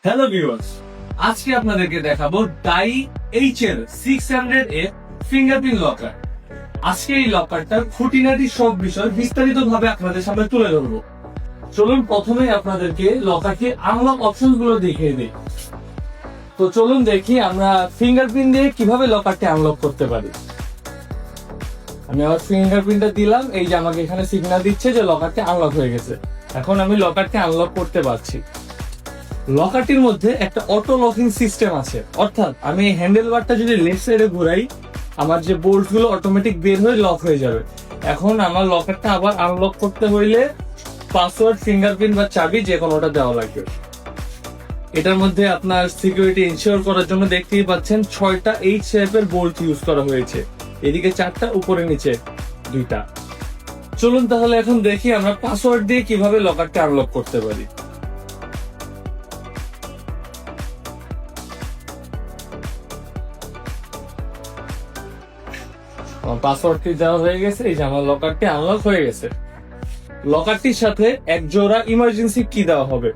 Hello viewers, আজকে আপনাদেরকে দেখাবো die HL 600F fingerprint locker. আজকে এই লকারটার খুঁটিনাটি সব বিষয় বিস্তারিত ভাবে আপনাদের সামনে তুলে ধরবো। চলুন প্রথমে আপনাদেরকে লকারকে আনলক অপশন গুলো দেখিয়ে দিই। তো চলুন দেখি আমরা ফিঙ্গারপ্রিন্ট দিয়ে কিভাবে লকারটি আনলক করতে পারি। আমি আমার ফিঙ্গারপ্রিন্টটা দিলাম, এই যে আমাকে এখানে সিগন্যাল দিচ্ছে যে লকারটি আনলক হয়ে গেছে। এখন আমি লকারটি আনলক করতে পারছি। লকারটির মধ্যে একটা অটো লকিং সিস্টেম আছে, অর্থাৎ আমি হ্যান্ডেল বারটা যদি লেফট সাইডে ঘুরাই আমার যে বোল্ট গুলো অটোমেটিক বের হয়ে লক হয়ে যাবে। এখন আমার লকারটা আবার আনলক করতে হইলে পাসওয়ার্ড, ফিঙ্গারপ্রিন্ট বা চাবি যে কোনোটা দেওয়া লাগবে। এটার মধ্যে আপনার সিকিউরিটি ইনশিওর করার জন্য দেখতেই পাচ্ছেন 6টা এইচ শেপের বোল্ট ইউজ করা হয়েছে, এদিকে 4টা, উপরে নিচে 2টা। চলুন তাহলে এখন দেখি আমরা পাসওয়ার্ড দিয়ে কিভাবে লকারটা আনলক করতে পারি। পাসওয়ার্ডটি দেওয়া হয়ে গেছে, এই যে আমার লকারটি আনলক হয়ে গেছে। লকারটির সাথে এক জোড়া ইমার্জেন্সি কি দেওয়া হবে।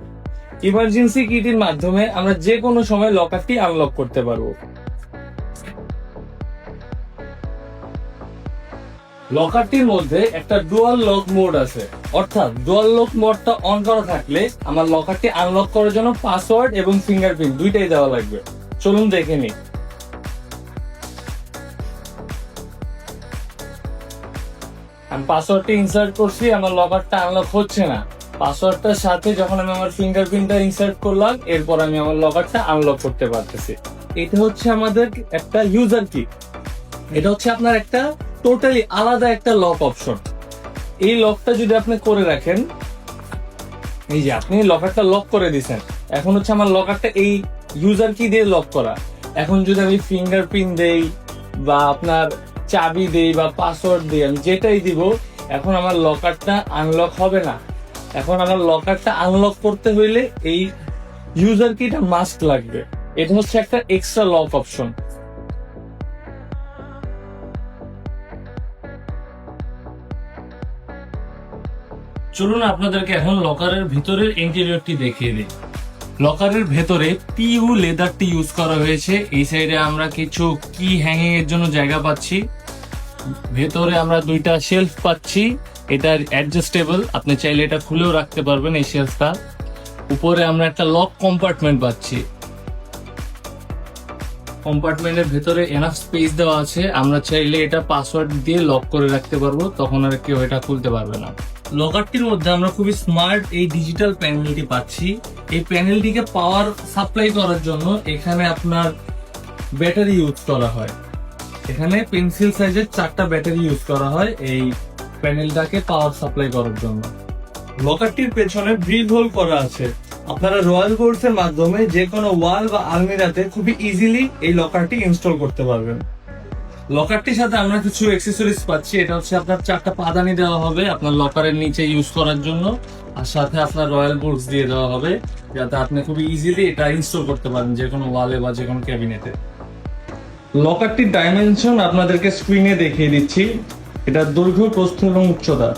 ইমার্জেন্সি কিটির মাধ্যমে আমরা যে কোনো সময় লকারটি আনলক করতে পারবো। লকারটির মধ্যে একটা ডুয়াল লক মোড আছে, অর্থাৎ ডুয়াল লক মোডটা অন করা থাকলে আমার লকারটি আনলক করার জন্য পাসওয়ার্ড এবং ফিঙ্গারপ্রিন্ট দুইটাই দেওয়া লাগবে। চলুন দেখে নিই। আমি পাসওয়ার্ডটা ইনসার্ট করছি, আমার লকারটা আনলক হচ্ছে না। পাসওয়ার্ডটার সাথে যখন আমি আমার ফিঙ্গারপ্রিন্টটা ইনসার্ট করলাম, এরপর আমি আমার লকারটা আনলক করতে পারতেছি। এটা হচ্ছে আমাদের একটা ইউজার কি, এটা হচ্ছে আপনার একটা টোটালি আলাদা একটা লক অপশন। এই লকটা যদি আপনি করে রাখেন, এই যে আপনি লকারটা লক করে দিচ্ছেন, এখন হচ্ছে আমার লকারটা এই ইউজার কি দিয়ে লক করা। এখন যদি আমি ফিঙ্গারপ্রিন্ট দেই বা আপনার চাবি দেই বা পাসওয়ার্ড দিই, আমি যেটাই দিব, এখন আমার লকারটা আনলক হবে না। এখন আমার লকারটা আনলক করতে হইলে এই ইউজার কিটা মাস্ট লাগবে। এটা হচ্ছে একটা এক্সট্রা লক অপশন। চলুন আপনাদেরকে এখন লকারের ভিতরের ইন্টেরিয়রটি দেখিয়ে দিই। লকারের ভেতরে পিইউ লেদারটি ইউজ করা হয়েছে। এই সাইডে আমরা কিছু কি হ্যাঙ্গিং এর জন্য জায়গা পাচ্ছি। ভেতরে আমরা 2টা শেলফ পাচ্ছি, এটা অ্যাডজাস্টেবল, আপনি চাইলে এটা খুলেও রাখতে পারবেন এই শেলফটা। উপরে আমরা একটা লক কম্পার্টমেন্ট পাচ্ছি। কম্পার্টমেন্টের ভেতরে এনাফ স্পেস দেওয়া আছে, আমরা চাইলে এটা পাসওয়ার্ড দিয়ে লক করে রাখতে পারবো, তখন আর কেউ এটা খুলতে পারবে না। লকারটির মধ্যে আমরা খুবই স্মার্ট এই ডিজিটাল প্যানেলটি পাচ্ছি। এই প্যানেলটিকে পাওয়ার সাপ্লাই করার জন্য এখানে আপনার ব্যাটারি ইউজ করা হয়। এখানে পেন্সিল সাইজের 4টা ব্যাটারি ইউজ করা হয় এই প্যানেলটাকে পাওয়ার সাপ্লাই করার জন্য। লকারটির পেছনে ব্রিজ হোল করা আছে, আপনারা রয়্যাল বোর্ডস এর মাধ্যমে যে কোনো ওয়াল বা আলমিরাতে খুবই ইজিলি এই লকারটি ইনস্টল করতে পারবেন। লকারটির সাথে আমরা কিছু অ্যাক্সেসরিজ পাচ্ছি। এটা হচ্ছে আপনার 4টা পাদানি দেওয়া হবে আপনার লকারের নিচে ইউজ করার জন্য, আর সাথে আপনার রয়্যাল বোর্ডস দিয়ে দেওয়া হবে যাতে আপনি খুবই ইজিলি এটা ইনস্টল করতে পারেন যে কোনো ওয়ালে বা যে কোনো ক্যাবিনেটে। লকারটির ডাইমেনশন আপনাদেরকে স্ক্রিনে দেখিয়ে দিচ্ছি। এটা দৈর্ঘ্য, প্রস্থ এবং উচ্চতা।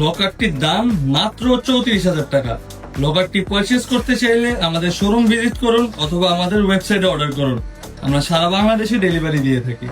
লকারটির দাম মাত্র 34,000 টাকা। লকারটি পারচেজ করতে চাইলে আমাদের শোরুম ভিজিট করুন অথবা আমাদের ওয়েবসাইটে অর্ডার করুন। আমরা সারা বাংলাদেশে ডেলিভারি দিয়ে থাকি।